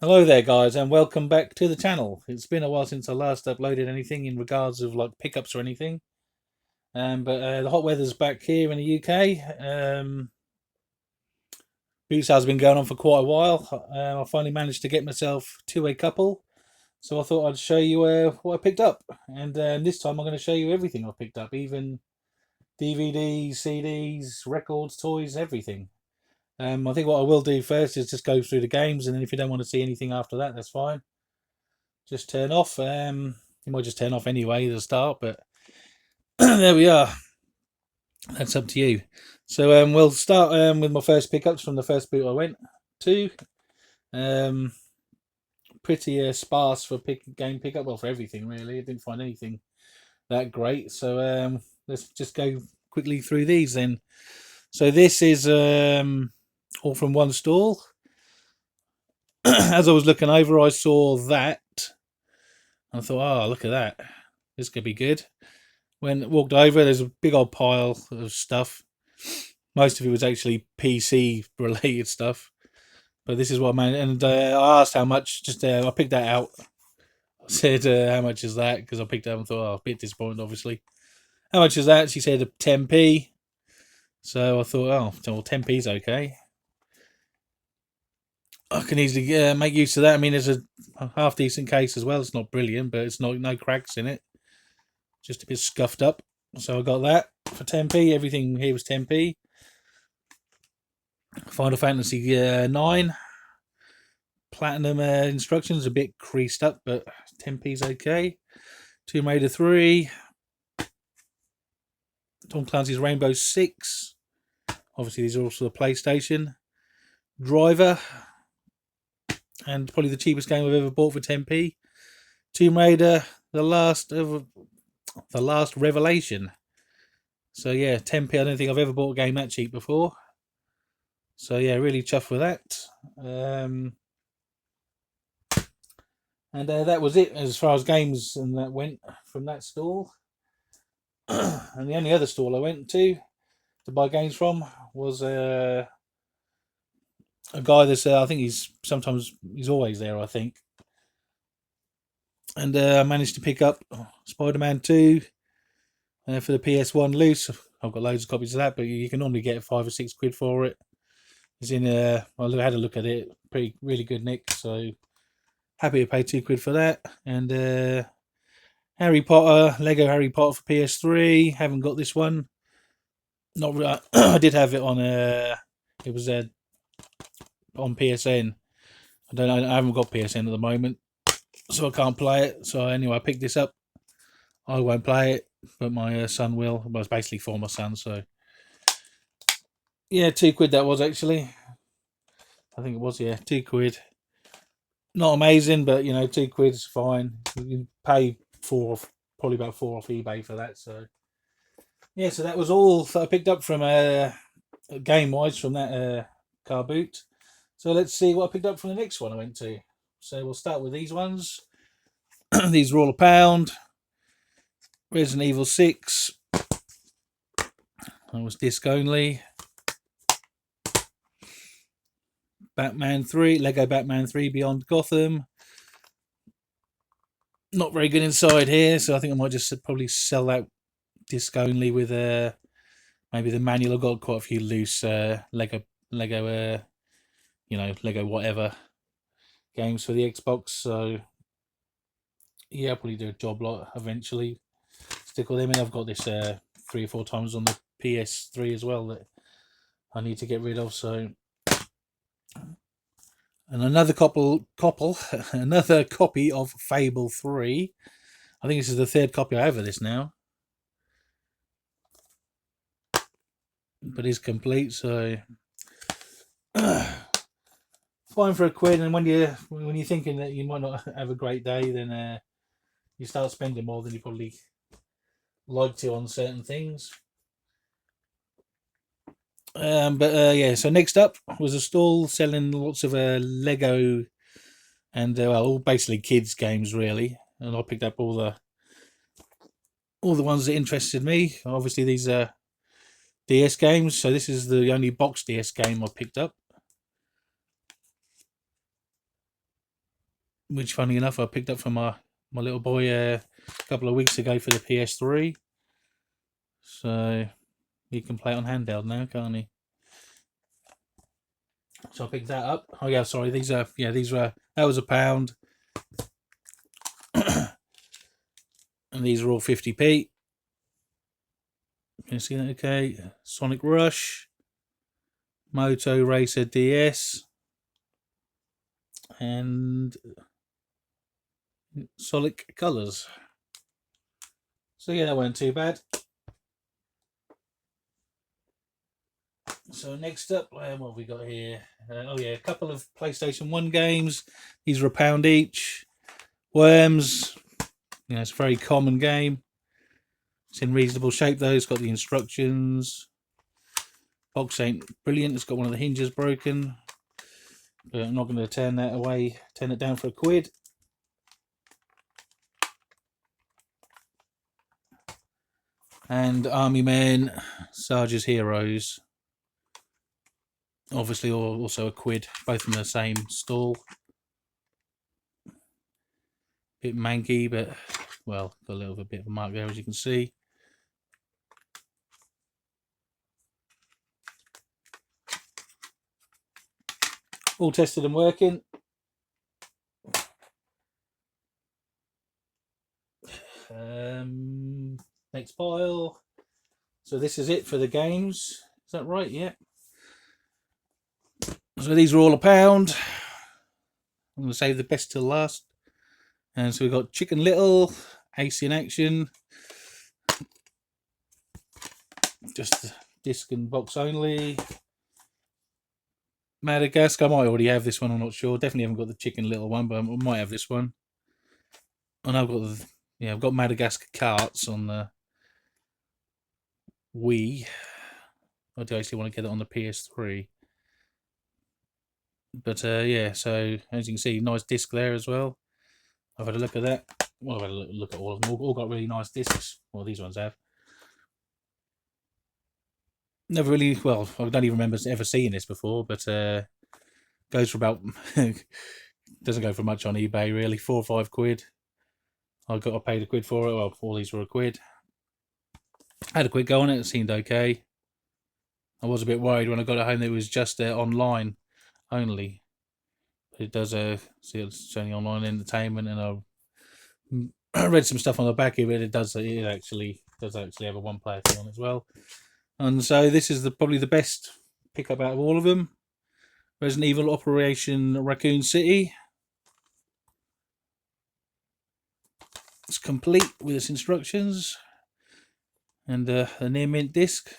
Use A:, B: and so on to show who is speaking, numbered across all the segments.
A: Hello there, guys, and welcome back to the channel. It's been a while since I last uploaded anything in regards of like pickups or anything. But the hot weather's back here in the UK. Boot sale's been going on for quite a while. I finally managed to get myself to a couple, so I thought I'd show you what I picked up. And this time I'm going to show you everything I picked up, even DVDs, CDs, records, toys, everything. I think what I will do first is just go through the games, and then if you don't want to see anything after that, that's fine. Just turn off. You might just turn off anyway at the start, but there we are. That's up to you. So we'll start with my first pickups from the first boot I went to. Um, Pretty sparse for game pickup. Well, for everything really. I didn't find anything that great. So let's just go quickly through these then. So this is all from one stall. As I was looking over, I saw that. I thought, oh, look at that. This could be good. When I walked over, there's a big old pile of stuff. Most of it was actually PC related stuff, but this is what I meant. And I asked how much. Just I picked that out. I said, "How much is that?" Because I picked it up and thought, "Oh, a bit disappointed, obviously." How much is that? She said 10p. So I thought, oh, well, 10p's okay. I can easily make use of that. I mean, there's a half decent case as well. It's not brilliant, but it's not no cracks in it. Just a bit scuffed up. So I got that for 10p. Everything here was 10p. Final Fantasy 9 Platinum instructions a bit creased up, but 10p's okay. Tomb Raider 3, Tom Clancy's Rainbow Six. Obviously, these are also the PlayStation. Driver, and probably the cheapest game I've ever bought for 10p. Tomb Raider, the last Revelation. So yeah, 10p. I don't think I've ever bought a game that cheap before. So yeah, really chuffed with that. And that was it as far as games and that went from that stall. And the only other stall I went to buy games from was a guy that's I think he's always there, I think. And I managed to pick up Spider-Man 2 for the PS1 loose. I've got loads of copies of that, but you can normally get £5 or £6 for it. It's in I had a look at it, pretty really good nick. So happy to pay £2 for that. And Harry Potter, Lego Harry Potter for PS3. Haven't got this one. Not I did have it on it was on PSN. I don't know. I haven't got PSN at the moment, so I can't play it. So anyway, I picked this up. I won't play it, but my son will. Well, it's basically for my son. So yeah, £2 that was actually. I think it was, yeah, £2. Not amazing, but you know, £2 is fine. You can pay probably about four off eBay for that. So yeah, so that was all that I picked up from game wise from that car boot. So let's see what I picked up from the next one I went to. So we'll start with these ones. These are all £1. Resident Evil 6. That was disc only. Batman 3. Lego Batman 3 Beyond Gotham. Not very good inside here, so I think I might just probably sell that disc only with maybe the manual. I've got quite a few loose Lego Lego whatever games for the Xbox. So yeah, I'll probably do a job lot eventually. Stick with them, and I've got this 3 or 4 times on the PS3 as well that I need to get rid of. So, and another another copy of Fable 3. I think this is the third copy I have of this now, but it's complete. So fine for £1. And when you're thinking that you might not have a great day, then you start spending more than you probably like to on certain things. But yeah, so next up was a stall selling lots of Lego and all basically kids games really, and I picked up all the ones that interested me. Obviously, these are DS games, so this is the only box DS game I picked up. which funny enough I picked up from my little boy a couple of weeks ago for the PS3. So he can play it on handheld now, can't he? So I picked that up. Oh yeah, sorry. These were that was £1, and these are all 50p. Can you see that? Okay. Sonic Rush, Moto Racer DS, and Solid Colors. So yeah, that wasn't too bad. So next up, what have we got here? Oh yeah, a couple of PlayStation 1 games. These are £1 each. Worms, it's a very common game. It's in reasonable shape though. It's got the instructions. Box ain't brilliant. It's got one of the hinges broken. But I'm not going to turn it down for £1. And Army Men, Sarge's Heroes. Obviously also £1, both from the same stall. Bit manky, but well, got a little bit of a mark there, as you can see. All tested and working. Next pile. So this is it for the games. Is that right? Yeah. So these are all £1. I'm going to save the best till last. And so we've got Chicken Little, Ace in Action. Just disc and box only. Madagascar, I might already have this one, I'm not sure. Definitely haven't got the Chicken Little one, but I might have this one. And I've got Madagascar carts on the Wii. I do actually want to get it on the PS3. But yeah, so as you can see, nice disc there as well. I've had a look at that. Well, I've had a look at all of them. All got really nice discs. Well, these ones have. Never really, well, I don't even remember ever seeing this before, but goes for about, doesn't go for much on eBay really, £4 or £5. I paid £1 for it. Well, all these were £1. Had a quick go on it. It seemed okay. I was a bit worried when I got it home that it was just online only. But it does see it's only online entertainment, and I read some stuff on the back of it. It actually have a one-player thing on as well. And so this is probably the best pickup out of all of them. Resident Evil Operation Raccoon City. It's complete with its instructions and a near mint disc.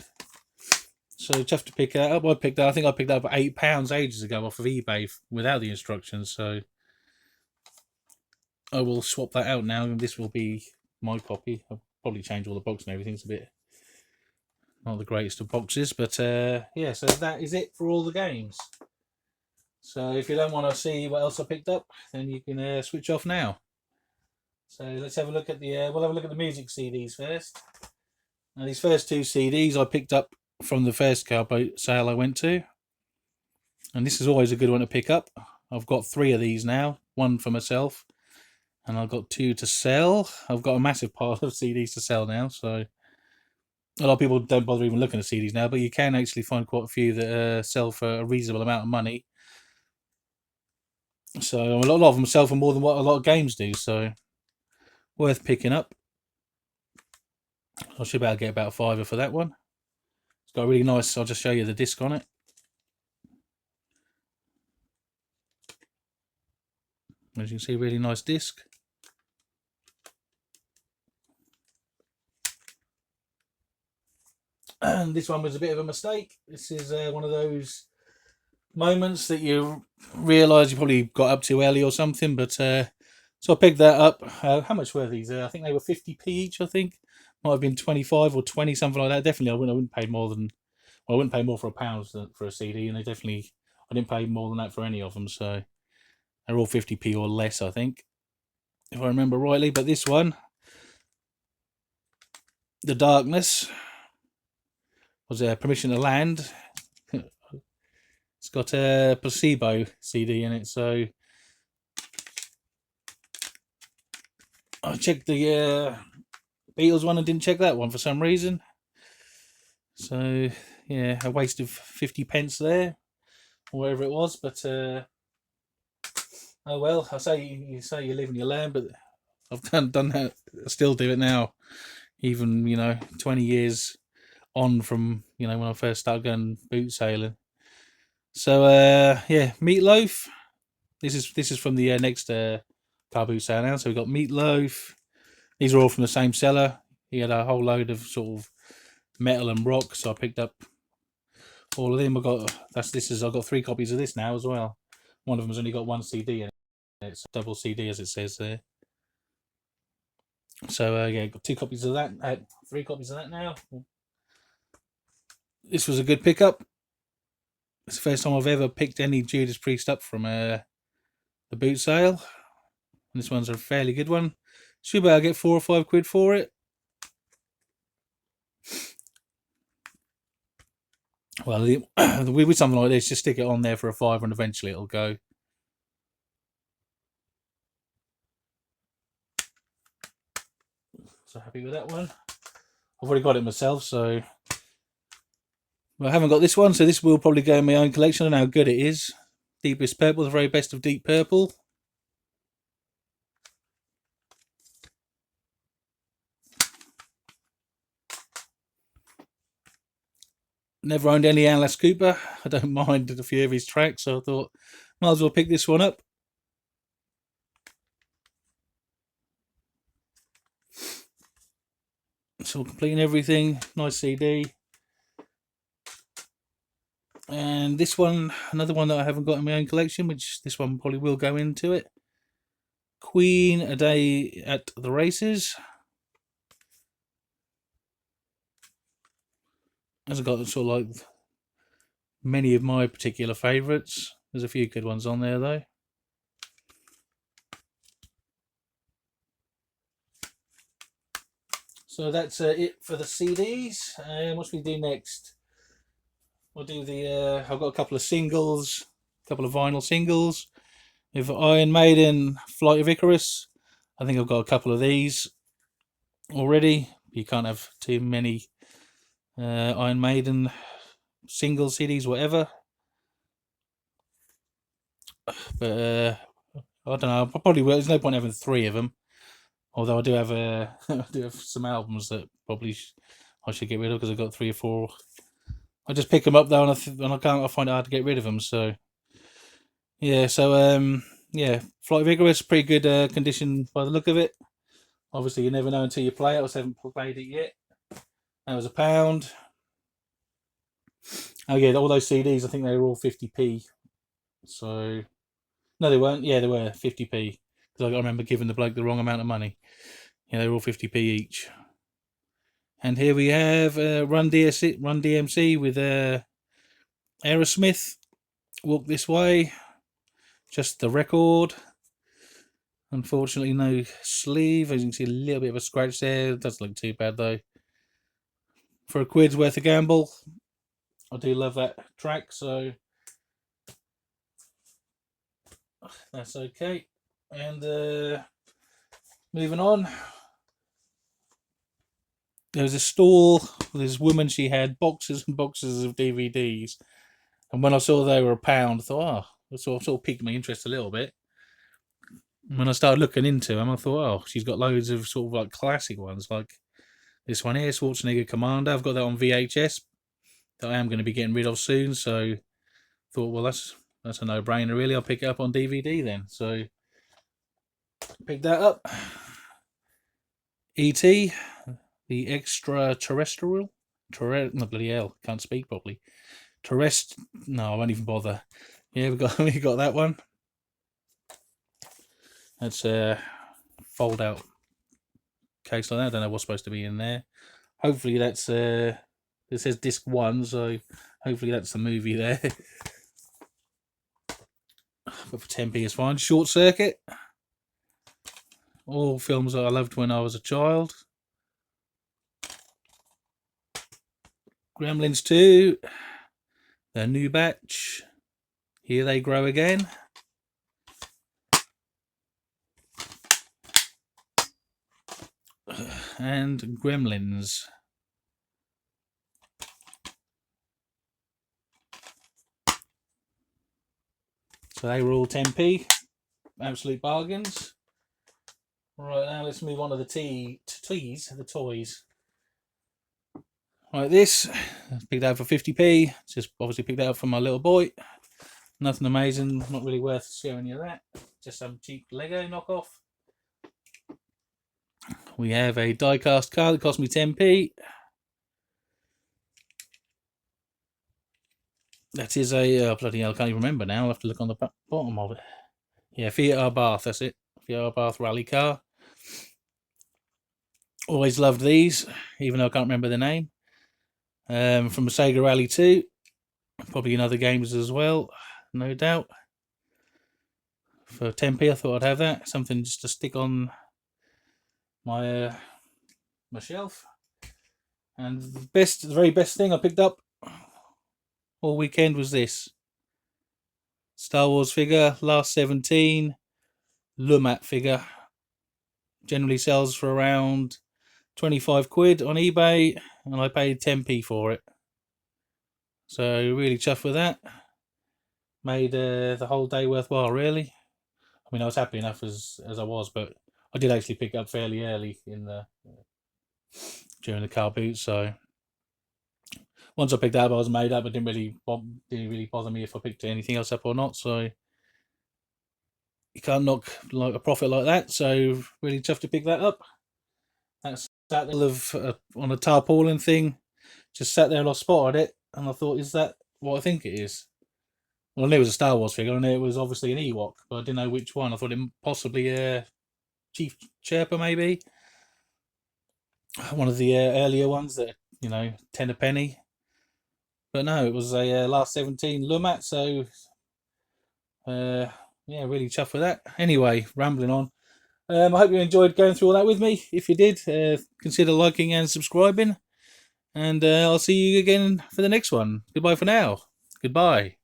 A: So tough to pick that up. I think I picked that up at £8 ages ago off of eBay without the instructions. So I will swap that out now, and this will be my copy. I'll probably change all the box and everything. It's a bit not the greatest of boxes, but yeah. So that is it for all the games. So if you don't want to see what else I picked up, then you can switch off now. So let's have a look at we'll have a look at the music CDs first. Now these first 2 CDs I picked up from the first car boat sale I went to, and this is always a good one to pick up. I've got 3 of these now, 1 for myself, and I've got 2 to sell. I've got a massive pile of CDs to sell now, so a lot of people don't bother even looking at CDs now, but you can actually find quite a few that sell for a reasonable amount of money. So a lot of them sell for more than what a lot of games do, so worth picking up. I should be able to get about a £5 for that one. It's got a really nice, I'll just show you the disc on it. As you can see, really nice disc. And this one was a bit of a mistake. This is one of those moments that you realise you probably got up too early or something, but so I picked that up. How much were these? I think they were 50p each, I think. Might have been 25 or 20, something like that. Definitely I wouldn't pay more than, well, I wouldn't pay more for £1 for a CD, and I didn't pay more than that for any of them, so they're all 50p or less, I think, if I remember rightly. But this one, The Darkness, was Permission to Land. It's got a Placebo CD in it, so I checked the Beatles one and didn't check that one for some reason. So yeah, a waste of 50p there, or whatever it was. But oh well. I say you say you live and you learn, but I've done that. I still do it now, even 20 years on from when I first started going boot sailing. So yeah, Meatloaf. This is from the next car boot sale now. So we've got Meatloaf. These are all from the same seller. He had a whole load of sort of metal and rock, so I picked up all of them. I've got 3 copies of this now as well. One of them's only got 1 CD in it. It's a double CD as it says there. So yeah, got 2 copies of that. 3 copies of that now. This was a good pickup. It's the first time I've ever picked any Judas Priest up from the boot sale. And this one's a fairly good one. Should be able to get 4 or 5 quid for it. Well, with something like this, just stick it on there for a fiver and eventually it'll go. So happy with that one. I've already got it myself, so I haven't got this one, so this will probably go in my own collection. I don't know how good it is. Deepest Purple, the very best of Deep Purple. Never owned any Alice Cooper. I don't mind a few of his tracks, so I thought might as well pick this one up. So completing everything, nice CD. And this one, another one that I haven't got in my own collection, which this one probably will go into it. Queen, A Day at the Races. Hasn't got sort of like many of my particular favourites. There's a few good ones on there though. So that's it for the CDs. And what should we do next? We'll do the. I've got a couple of singles, a couple of vinyl singles. With Iron Maiden, Flight of Icarus. I think I've got a couple of these already. You can't have too many Iron Maiden single CDs, whatever. But I don't know. Probably there's no point having 3 of them. Although I do have I do have some albums that probably I should get rid of because I've got 3 or 4. I just pick them up though, and I find it hard to get rid of them. So yeah, yeah, Flight of Icarus, pretty good condition by the look of it. Obviously, you never know until you play it. I just haven't played it yet. That was £1. Oh yeah, all those CDs, I think they were all 50p. So no, they weren't. Yeah, they were 50p because I remember giving the bloke the wrong amount of money. Yeah, they were all 50p each. And here we have Run DMC with Aerosmith. Walk This Way. Just the record. Unfortunately, no sleeve. As you can see, a little bit of a scratch there. It doesn't look too bad though. For a quid's worth of gamble. I do love that track, so that's okay. And moving on. There was a stall with this woman. She had boxes and boxes of DVDs, and when I saw they were £1, I thought, oh, it sort of piqued my interest a little bit. When I started looking into them, I thought, oh, she's got loads of sort of like classic ones, like this one here, Schwarzenegger Commander. I've got that on VHS that I am going to be getting rid of soon. So I thought, well, that's a no-brainer, really. I'll pick it up on DVD then. So picked that up. E.T., the extraterrestrial. No, bloody hell, can't speak properly. No, I won't even bother. Yeah, we got that one. That's a fold out case like that. I don't know what's supposed to be in there. Hopefully that's it says disc 1, so hopefully that's the movie there. But for 10p is fine. Short Circuit. All films that I loved when I was a child. Gremlins 2. The New Batch. Here They Grow Again. and Gremlins. So they were all 10p, absolute bargains. Right, now let's move on to the toys. Like this, picked out for 50p. Just obviously picked that up for my little boy. Nothing amazing, not really worth showing you that. Just some cheap Lego knockoff. We have a die-cast car that cost me 10p. That is a, bloody hell, I can't even remember now. I'll have to look on the bottom of it. Yeah, Fiat Abarth, that's it. Fiat Abarth rally car. Always loved these, even though I can't remember the name. From Sega Rally 2. Probably in other games as well, no doubt. For 10p, I thought I'd have that. Something just to stick on my my shelf. And the very best thing I picked up all weekend was this Star Wars figure, Last 17 Lumat figure. Generally sells for around 25 quid on eBay, and I paid 10p for it. So really chuffed with that. Made the whole day worthwhile, really. I mean, I was happy enough as I was, but I did actually pick up fairly early during the car boot. So once I picked that up, I was made up. It didn't really bother me if I picked anything else up or not. So you can't knock like a profit like that. So really tough to pick that up. That's that on a tarpaulin thing. Just sat there and I spotted it, and I thought, is that what I think it is? Well, I knew it was a Star Wars figure, and it was obviously an Ewok, but I didn't know which one. I thought it possibly Chief Chirper, maybe. One of the earlier ones that, 10 a penny. But no, it was a Last 17 Lumat, so yeah, really chuffed with that. Anyway, rambling on. I hope you enjoyed going through all that with me. If you did, consider liking and subscribing. And I'll see you again for the next one. Goodbye for now. Goodbye.